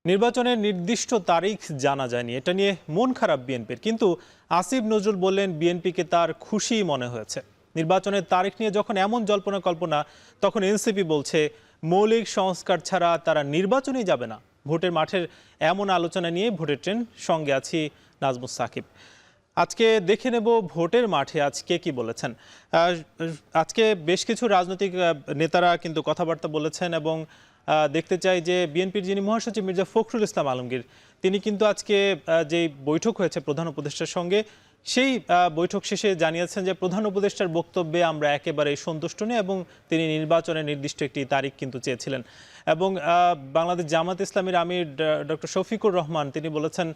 নির্বাচনের নির্দিষ্ট তারিখ জানা যায়নি, এটা নিয়ে মন খারাপ বিএনপির। কিন্তু আসিফ নজরুল বললেন বিএনপিকে তার খুশি মনে হয়েছে। নির্বাচনের তারিখ নিয়ে যখন এমন জল্পনা কল্পনা, তখন এনসিপি বলছে মৌলিক সংস্কার ছাড়া তারা নির্বাচনই যাবে না। ভোটের মাঠের এমন আলোচনা নিয়ে ভোটের ট্রেন, সঙ্গে আছি নাজমুস সাকিব। আজকে দেখে নেব ভোটের মাঠে আজকে কি বলেছেন। আজকে বেশ কিছু রাজনৈতিক নেতারা কিন্তু কথাবার্তা বলেছেন এবং দেখতে চাই যে বিএনপির যিনি মহাসচিব মির্জা ফখরুল ইসলাম আলমগীর, তিনি কিন্তু আজকে যে বৈঠক হয়েছে প্রধান উপদেষ্টার সঙ্গে, সেই বৈঠক শেষে জানিয়েছেন যে প্রধান উপদেষ্টার বক্তব্যে আমরা একেবারেই সন্তুষ্ট নই এবং তিনি নির্বাচনের নির্দিষ্ট একটি তারিখ কিন্তু চেয়েছিলেন। এবং বাংলাদেশ জামাত ইসলামীর আমির ডক্টর শফিকুর রহমান তিনি বলেছেন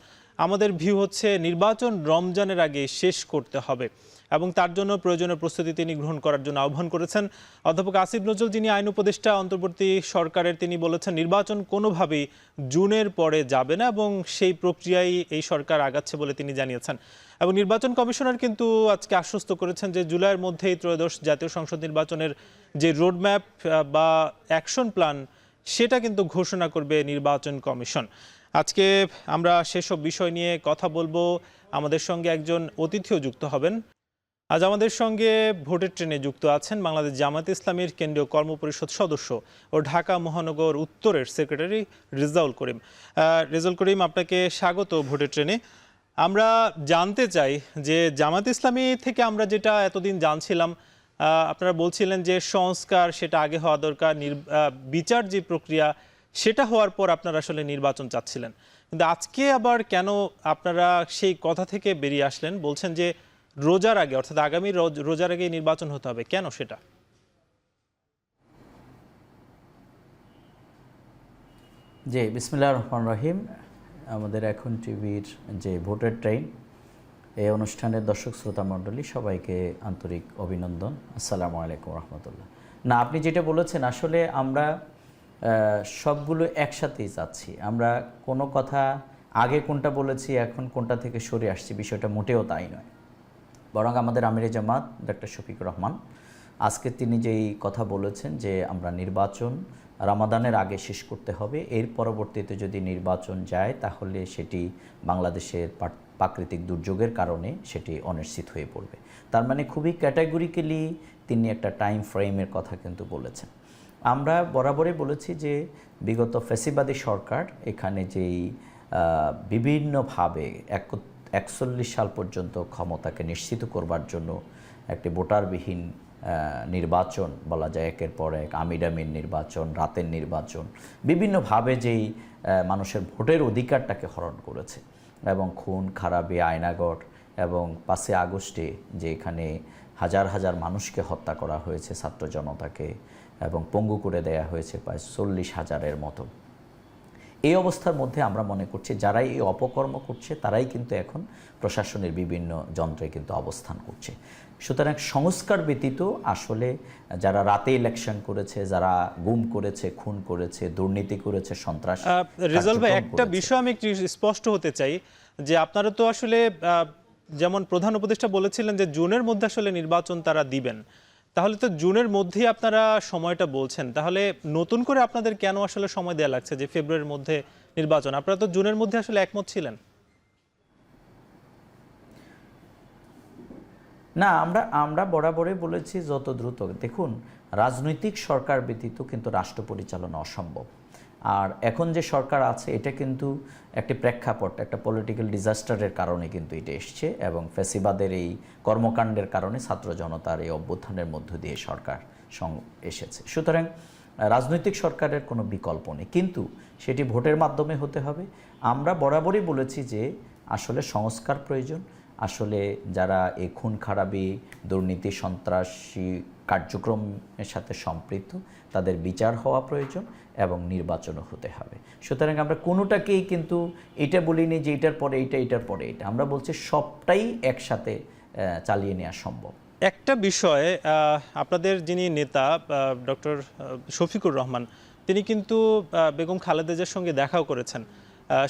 আমাদের ভিউ হচ্ছে নির্বাচন রমজানের আগে শেষ করতে হবে এবং তার জন্য প্রয়োজনীয় প্রস্তুতি তিনি গ্রহণ করার জন্য আহ্বান করেছেন। অধ্যাপক আসিফ নজরুল, যিনি আইন উপদেষ্টা অন্তর্বর্তী সরকারের, তিনি বলেছেন নির্বাচন কোনোভাবেই জুনের পরে যাবে না এবং সেই প্রক্রিয়ায় এই সরকার আগাচ্ছে বলে তিনি জানিয়েছেন। এবং নির্বাচন কমিশনার কিন্তু আজকে আশ্বস্ত করেছেন যে জুলাইয়ের মধ্যেই ত্রয়োদশ জাতীয় সংসদ নির্বাচনের যে রোডম্যাপ বা অ্যাকশন প্ল্যান, সেটা কিন্তু ঘোষণা করবে নির্বাচন কমিশন। আজকে আমরা সেসব বিষয় নিয়ে কথা বলবো। আমাদের সঙ্গে একজন অতিথিও যুক্ত হবেন। আজ আমাদের সঙ্গে ভোটের ট্রেনে যুক্ত আছেন বাংলাদেশ জামাত ইসলামীর কেন্দ্রীয় কর্মপরিষদ সদস্য ও ঢাকা মহানগর উত্তরের সেক্রেটারি রেজাউল করিম। রেজাউল করিম, আপনাকে স্বাগত ভোটের ট্রেনে। আমরা জানতে চাই যে জামাত ইসলামী থেকে আমরা যেটা এতদিন জানছিলাম, আপনারা বলছিলেন যে সংস্কার সেটা আগে হওয়া দরকার, বিচার যে প্রক্রিয়া সেটা হওয়ার পর আপনারা আসলে নির্বাচন চাচ্ছিলেন। কিন্তু আজকে আবার কেন আপনারা সেই কথা থেকে বেরিয়ে আসলেন, বলছেন যে রোজার আগে, অর্থাৎ আগামী রোজার আগে নির্বাচন হতে হবে, কেন সেটা? জি, বিসমিল্লাহির রহমানির রহিম। আমাদের এখন টিভির যে ভোটের ট্রেন, এই অনুষ্ঠানের দর্শক শ্রোতা মণ্ডলী সবাইকে আন্তরিক অভিনন্দন। আসসালামু আলাইকুম রহমতুল্লাহ। না, আপনি যেটা বলেছেন আসলে আমরা সবগুলো একসাথেই যাচ্ছি। আমরা কোনো কথা আগে কোনটা বলেছি এখন কোনটা থেকে সরে আসছি, বিষয়টা মোটেও তাই নয়। বরং আমাদের আমিরে জামাত ডক্টর শফিকুর রহমান আজকে তিনি যেই কথা বলেছেন যে আমরা নির্বাচন রমাদানের আগে শেষ করতে হবে, এর পরবর্তীতে যদি নির্বাচন যায় তাহলে সেটি বাংলাদেশের প্রাকৃতিক দুর্যোগের কারণে সেটি অনিশ্চিত হয়ে পড়বে। তার মানে খুবই ক্যাটাগরিক্যালি তিনি একটা টাইম ফ্রেমের কথা কিন্তু বলেছেন। আমরা বরাবরই বলেছি যে বিগত ফ্যাসিবাদী সরকার এখানে যেই বিভিন্নভাবে 41 সাল পর্যন্ত ক্ষমতাকে নিশ্চিত করবার জন্য একটি ভোটারবিহীন নির্বাচন বলা যায়, একের পর এক আমিরামির নির্বাচন, রাতের নির্বাচন, বিভিন্নভাবে যেই মানুষের ভোটের অধিকারটাকে হরণ করেছে এবং খুন খারাপি, আয়নাগর এবং 5 আগস্টে যে এখানে হাজার হাজার মানুষকে হত্যা করা হয়েছে, ছাত্র জনতাকে, এবং পঙ্গু করে দেয়া হয়েছে প্রায় 40,000-এর মতো। এই অবস্থার মধ্যে আমরা মনে করছি যারাই এই অপকর্ম করছে তারাই কিন্তু এখন প্রশাসনের বিভিন্ন যন্ত্রে কিন্তু অবস্থান করছে। সুতরাং সংস্কার ব্যতীত আসলে যারা রাতে ইলেকশন করেছে, যারা গুম করেছে, খুন করেছে, দুর্নীতি করেছে, সন্ত্রাস। রেজাল্ট ভাই, একটা বিষয় আমি একটু স্পষ্ট হতে চাই যে আপনারা তো আসলে যেমন প্রধান উপদেষ্টা বলেছিলেন যে জুনের মধ্যে আসলে নির্বাচন তারা দিবেন, তাহলে তো জুনের মধ্যেই আপনারা সময়টা বলছেন, তাহলে নতুন করে আপনাদের কেন আসলে সময় দেওয়া লাগছে যে ফেব্রুয়ারির মধ্যে নির্বাচন? আপনারা তো জুনের মধ্যে আসলে একমত ছিলেন। না, আমরা বরাবরই বলেছি যত দ্রুত। দেখুন, রাজনৈতিক সরকার ব্যতীত কিন্তু রাষ্ট্র পরিচালনা অসম্ভব। আর এখন যে সরকার আছে এটা কিন্তু একটি প্রেক্ষাপট, একটা পলিটিক্যাল ডিজাস্টারের কারণে কিন্তু এটা এসছে এবং ফ্যাসিবাদের এই কর্মকাণ্ডের কারণে ছাত্র জনতার এই অভ্যুত্থানের মধ্য দিয়ে সরকার এসেছে। সুতরাং রাজনৈতিক সরকারের কোনো বিকল্প নেই, কিন্তু সেটি ভোটের মাধ্যমে হতে হবে। আমরা বরাবরই বলেছি যে আসলে সংস্কার প্রয়োজন। আসলে যারা এই খুন খারাপি, দুর্নীতি, সন্ত্রাসী কার্যক্রমের সাথে সম্পৃক্ত তাদের বিচার হওয়া প্রয়োজন এবং নির্বাচনও হতে হবে। সুতরাং আমরা কোনোটাকেই কিন্তু এটা বলিনি যে এটার পরে এইটা, এটার পরে এটা। আমরা বলছি সবটাই একসাথে চালিয়ে নেওয়া সম্ভব। একটা বিষয়ে আপনাদের যিনি নেতা ডক্টর শফিকুর রহমান, তিনি কিন্তু বেগম খালেদা জিয়ার সঙ্গে দেখাও করেছেন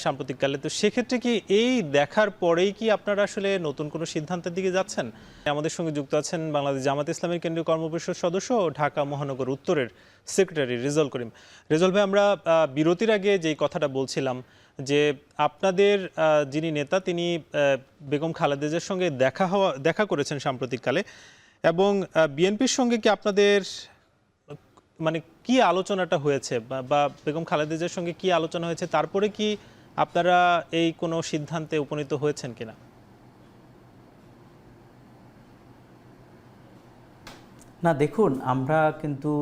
সাম্প্রতিককালে। তো সেক্ষেত্রে কি এই দেখার পরেই কি আপনারা আসলে নতুন কোনো সিদ্ধান্তের দিকে যাচ্ছেন? আমাদের সঙ্গে যুক্ত আছেন বাংলাদেশ জামাত ইসলামের কেন্দ্রীয় কর্মপরিষদ সদস্য ও ঢাকা মহানগর উত্তরের সেক্রেটারি রেজাউল করিম। রেজাউল ভাই, আমরা বিরতির আগে যেই কথাটা বলছিলাম যে আপনাদের যিনি নেতা তিনি বেগম খালেদা জিয়ার সঙ্গে দেখা করেছেন সাম্প্রতিককালে, এবং বিএনপির সঙ্গে কি আপনাদের মানে কি আলোচনাটা হয়েছে বা বেগম খালেদা জিয়ার সঙ্গে কি আলোচনা হয়েছে, তারপরে কি আপনারা এই কোনো সিদ্ধান্তে উপনীত হয়েছেন কিনা? না, দেখুন, আমরা কিন্তু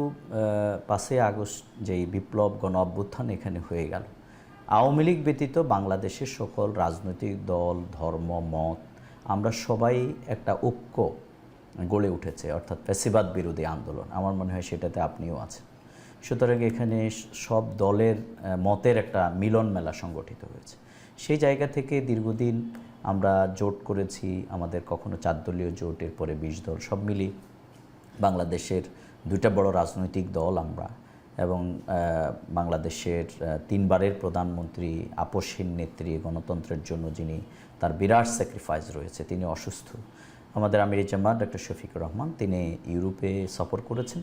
5ই আগস্ট যেই বিপ্লব গণ অভ্যুত্থান এখানে হয়ে গেল, আওয়ামী লীগ ব্যতীত বাংলাদেশের সকল রাজনৈতিক দল, ধর্ম, মত, আমরা সবাই একটা ঐক্য গড়ে উঠেছে, অর্থাৎ ফ্যাসিবাদ বিরোধী আন্দোলন। আমার মনে হয় সেটাতে আপনিও আছেন। সুতরাং এখানে সব দলের মতের একটা মিলন মেলা সংগঠিত হয়েছে। সেই জায়গা থেকে দীর্ঘদিন আমরা জোট করেছি, আমাদের কখনো 4 দলীয় জোট, এরপরে 20 দল, সব মিলিয়ে বাংলাদেশের 2টা বড় রাজনৈতিক দল আমরা, এবং বাংলাদেশের 3 বারের প্রধানমন্ত্রী, আপসহীন নেত্রী, গণতন্ত্রের জন্য যিনি তার বিরাট স্যাক্রিফাইস রয়েছে, তিনি অসুস্থ, আমাদের আমির জামাত ডক্টর শফিকুর রহমান, তিনি ইউরোপে সফর করেছেন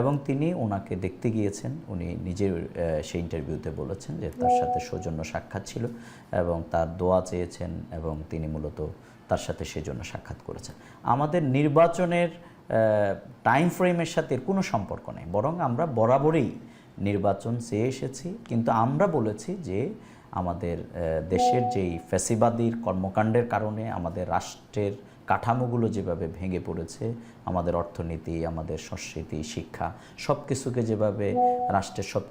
এবং তিনি ওনাকে দেখতে গিয়েছেন। উনি নিজের সেই ইন্টারভিউতে বলেছেন যে তার সাথে সৌজন্য সাক্ষাৎ ছিল এবং তার দোয়া চেয়েছেন, এবং তিনি মূলত তার সাথে সেজন্য সাক্ষাৎ করেছেন। আমাদের নির্বাচনের টাইম ফ্রেমের সাথে কোনো সম্পর্ক নেই, বরং আমরা বরাবরই নির্বাচন চেয়ে এসেছি। কিন্তু আমরা বলেছি যে আমাদের দেশের যেই ফ্যাসিবাদীর কর্মকাণ্ডের কারণে আমাদের রাষ্ট্রের কাঠামোগুলো যেভাবে ভেঙে পড়েছে, আমাদের অর্থনীতি, আমাদের সংস্কৃতি, শিক্ষা, সব কিছুকে যেভাবে রাষ্ট্রের সব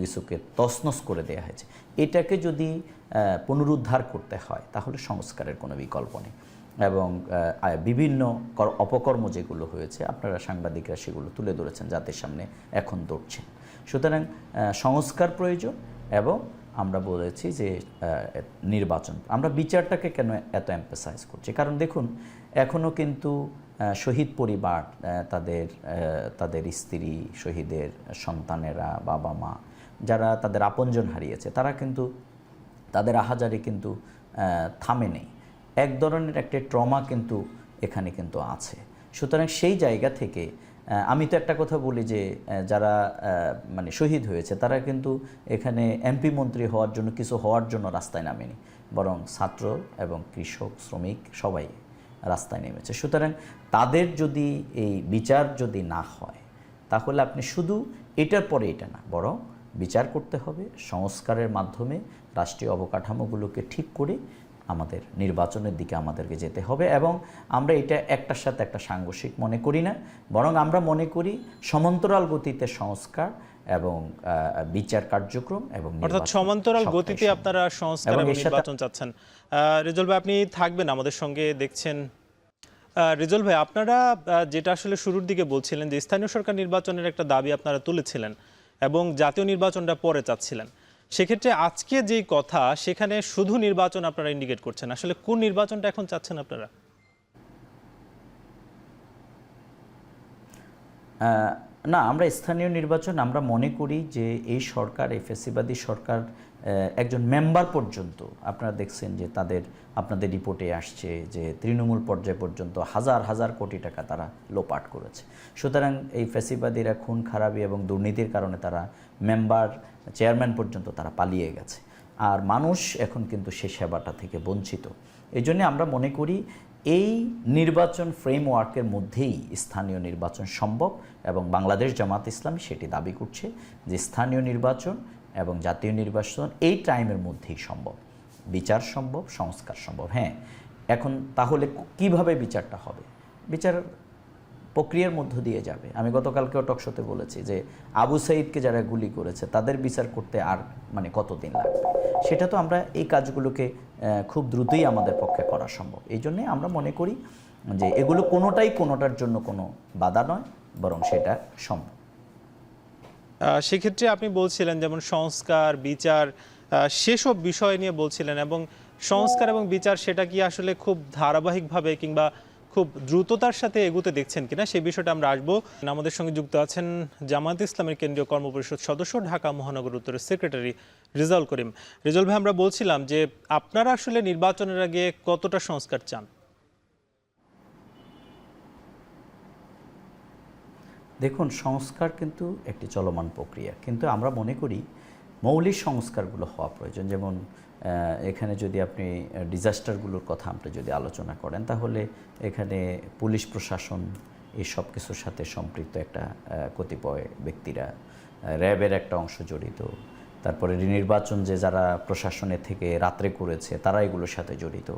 কিছুকে তছনছ করে দেওয়া হয়েছে, এটাকে যদি পুনরুদ্ধার করতে হয় তাহলে সংস্কারের কোনো বিকল্প নেই। এবং বিভিন্ন অপকর্ম যেগুলো হয়েছে, আপনারা সাংবাদিকরা সেগুলো তুলে ধরেছেন, জাতির সামনে এখন ধরছেন। সুতরাং সংস্কার প্রয়োজন, এবং আমরা বলেছি যে নির্বাচন, আমরা বিচারটাকে কেন এত এমফাসাইজ করছি, কারণ দেখুন এখনও কিন্তু শহীদ পরিবার, তাদের স্ত্রী, শহীদের সন্তানেরা, বাবা মা, যারা তাদের আপনজন হারিয়েছে, তারা কিন্তু তাদের আহাজারি কিন্তু থামে নেই। এক ধরনের একটা ট্রমা কিন্তু এখানে কিন্তু আছে। সুতরাং সেই জায়গা থেকে আমি তো একটা কথা বলি যে যারা মানে শহীদ হয়েছে তারা কিন্তু এখানে এমপি মন্ত্রী হওয়ার জন্য, কিছু হওয়ার জন্য রাস্তায় নামেনি, বরং ছাত্র এবং কৃষক, শ্রমিক সবাই রাস্তায় নেমেছে। সুতরাং তাদের যদি এই বিচার যদি না হয়, তাহলে আপনি শুধু এটার পরে এটা না, বরং বিচার করতে হবে, সংস্কারের মাধ্যমে রাষ্ট্রীয় অবকাঠামোগুলোকে ঠিক করে আমাদের নির্বাচনের দিকে আমাদেরকে যেতে হবে। এবং আমরা এটা একটার সাথে একটা সাংঘর্ষিক মনে করি না, বরং আমরা মনে করি সমান্তরাল গতিতে সংস্কার এবং বিচার কার্যক্রম এবং অর্থাৎ সমান্তরাল গতিতে আপনারা সংস্কার এবং নির্বাচন চাচ্ছেন। রেজাউল ভাই, আপনি থাকবেন আমাদের সঙ্গে দেখছেন। রেজাউল ভাই, আপনারা যেটা আসলে শুরুর দিকে বলছিলেন যে স্থানীয় সরকার নির্বাচনের একটা দাবি আপনারা তুলেছিলেন এবং জাতীয় নির্বাচনটা পরে চাচ্ছিলেন, সেক্ষেত্রে আজকে যেই কথা সেখানে শুধু নির্বাচন আপনারা ইন্ডিকেট করছেন, আসলে কোন নির্বাচনটা এখন চাচ্ছেন আপনারা? না, আমরা স্থানীয় নির্বাচন, আমরা মনে করি যে এই সরকার, এই ফ্যাসিবাদী সরকার একজন মেম্বার পর্যন্ত, আপনারা দেখছেন যে আপনাদের রিপোর্টে আসছে যে তৃণমূল পর্যায় পর্যন্ত হাজার হাজার কোটি টাকা তারা লোপাট করেছে। সুতরাং এই ফ্যাসিবাদীরা খুন খারাপি এবং দুর্নীতির কারণে তারা মেম্বার, চেয়ারম্যান পর্যন্ত তারা পালিয়ে গেছে, আর মানুষ এখন কিন্তু সে সেবাটা থেকে বঞ্চিত। এই জন্যে আমরা মনে করি এই নির্বাচন ফ্রেমওয়ার্কের মধ্যেই স্থানীয় নির্বাচন সম্ভব, এবং বাংলাদেশ জামাত ইসলামী সেটি দাবি করছে যে স্থানীয় নির্বাচন এবং জাতীয় নির্বাচন এই টাইমের মধ্যেই সম্ভব, বিচার সম্ভব, সংস্কার সম্ভব। হ্যাঁ, এখন তাহলে কিভাবে বিচারটা হবে? বিচার প্রক্রিয়ার মধ্য দিয়ে যাবে। আমি গতকালকেও টকশোতে বলেছি যে আবু সাঈদকে যারা গুলি করেছে তাদের বিচার করতে আর মানে কতদিন লাগবে, সেটা তো আমরা এই কাজগুলোকে খুব দ্রুতই আমাদের পক্ষে করা সম্ভব। এই জন্যে আমরা মনে করি যে এগুলো কোনোটার জন্য কোনো বাধা নয়, বরং সেটা সম্ভব। সেক্ষেত্রে আপনি বলছিলেন যেমন সংস্কার, বিচার, সেসব বিষয় নিয়ে বলছিলেন, এবং সংস্কার এবং বিচার সেটা কি আসলে খুব ধারাবাহিকভাবে কিংবা খুব দ্রুততার সাথে এগুতে দেখছেন কিনা সেই বিষয়টা আমরা আসবো। আমাদের সঙ্গে যুক্ত আছেন জামায়াত ইসলামের কেন্দ্রীয় কর্মপরিষদ সদস্য, ঢাকা মহানগর উত্তরের সেক্রেটারি রেজাউল করিম। রেজাউল ভাই, আমরা বলছিলাম যে আপনারা আসলে নির্বাচনের আগে কতটা সংস্কার চান? দেখুন, সংস্কার কিন্তু একটি চলমান প্রক্রিয়া, কিন্তু আমরা মনে করি মৌলিক সংস্কারগুলো হওয়া প্রয়োজন। যেমন এখানে যদি আপনি ডিজাস্টারগুলোর কথা আপনি যদি আলোচনা করেন, তাহলে এখানে পুলিশ প্রশাসন এই সব কিছুর সাথে সম্পৃক্ত একটা কতিপয় ব্যক্তিরা, র্যাবের একটা অংশ জড়িত, তারপরে নির্বাচন যে যারা প্রশাসনের থেকে রাত্রে করেছে তারা এগুলোর সাথে জড়িত।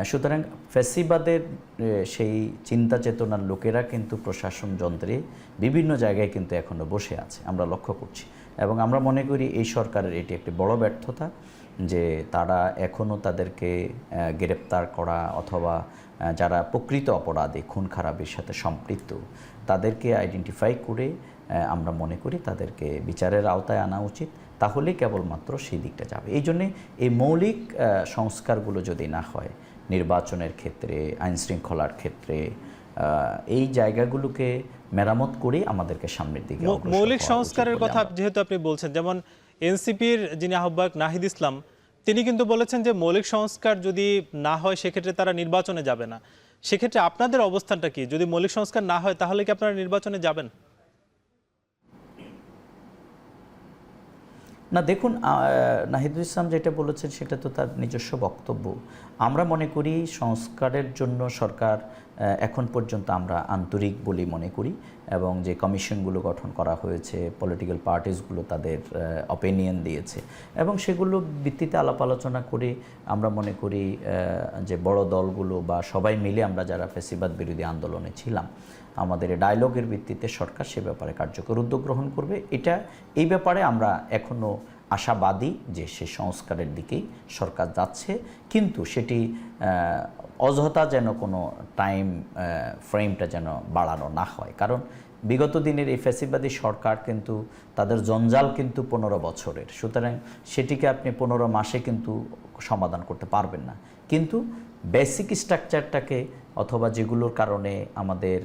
সুতরাং ফ্যাসিবাদের সেই চিন্তা চেতনার লোকেরা কিন্তু প্রশাসন যন্ত্রে বিভিন্ন জায়গায় কিন্তু এখনও বসে আছে, আমরা লক্ষ্য করছি। এবং আমরা মনে করি এই সরকারের এটি একটি বড় ব্যর্থতা যে তারা এখনও তাদেরকে গ্রেপ্তার করা অথবা যারা প্রকৃত অপরাধী, খুন খারাপের সাথে সম্পৃক্ত, তাদেরকে আইডেন্টিফাই করে আমরা মনে করি তাদেরকে বিচারের আওতায় আনা উচিত। তাহলে কেবলমাত্র সেই দিকটা যাবে। এই জন্যে এই মৌলিক সংস্কারগুলো যদি না হয়, নির্বাচনের ক্ষেত্রে, আইনশৃঙ্খলার ক্ষেত্রে, এই জায়গাগুলোকে মেরামত করে আমাদেরকে সামনের দিকে মৌলিক সংস্কারের কথা যেহেতু আপনি বলছেন, যেমন এনসিপির যিনি আহ্বায়ক নাহিদ ইসলাম, তিনি কিন্তু বলেছেন যে মৌলিক সংস্কার যদি না হয় সেক্ষেত্রে তারা নির্বাচনে যাবে না। সেক্ষেত্রে আপনাদের অবস্থানটা কি? যদি মৌলিক সংস্কার না হয় তাহলে কি আপনারা নির্বাচনে যাবেন? না, দেখুন, নাহিদুল ইসলাম যেটা বলেছেন সেটা তো তার নিজস্ব বক্তব্য। আমরা মনে করি সংস্কারের জন্য সরকার এখন পর্যন্ত আমরা আন্তরিক বলে মনে করি, এবং যে কমিশনগুলো গঠন করা হয়েছে, পলিটিক্যাল পার্টিসগুলো তাদের অপিনিয়ন দিয়েছে, এবং সেগুলো ভিত্তিতে আলাপ আলোচনা করে আমরা মনে করি যে বড় দলগুলো বা সবাই মিলে আমরা যারা ফ্যাসিবাদ বিরোধী আন্দোলনে ছিলাম, আমাদের ডায়লগের ভিত্তিতে সরকার সে ব্যাপারে কার্যকর উদ্যোগ গ্রহণ করবে। এই ব্যাপারে আমরা এখনও আশাবাদী যে সে সংস্কারের দিকেই সরকার যাচ্ছে, কিন্তু সেটি অযথা যেন কোনো টাইম ফ্রেমটা যেন বাড়ানো না হয়। কারণ বিগত দিনের এই ফ্যাসিবাদী সরকার কিন্তু তাদের জঞ্জাল কিন্তু 15 বছরের, সুতরাং সেটিকে আপনি 15 মাসে কিন্তু সমাধান করতে পারবেন না। কিন্তু বেসিক স্ট্রাকচারটাকে অথবা যেগুলোর কারণে আমাদের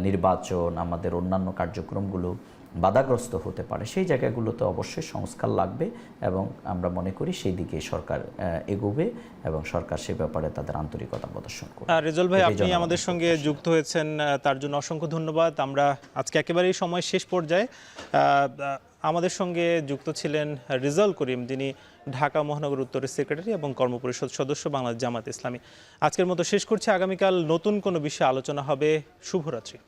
নির্বাচন, আমাদের অন্যান্য কার্যক্রমগুলো বাধাগ্রস্ত হতে পারে, সেই জায়গাগুলোতে অবশ্যই সংস্কার লাগবে, এবং আমরা মনে করি সেই দিকে সরকার এগোবে এবং সরকার সে ব্যাপারে তাদের আন্তরিকতা প্রদর্শন করবে। রেজাউল ভাই, আপনি আমাদের সঙ্গে যুক্ত হয়েছেন, তার জন্য অসংখ্য ধন্যবাদ। আমরা আজকে একেবারেই সময় শেষ পর্যায়ে। আমাদের সঙ্গে যুক্ত ছিলেন রেজাউল করিম, যিনি ঢাকা মহানগর উত্তরের সেক্রেটারি এবং কর্মপরিষদ সদস্য, বাংলাদেশ জামায়াত ইসলামী। আজকের মতো শেষ করছি। আগামীকাল নতুন কোনো বিষয়ে আলোচনা হবে। শুভরাত্রি।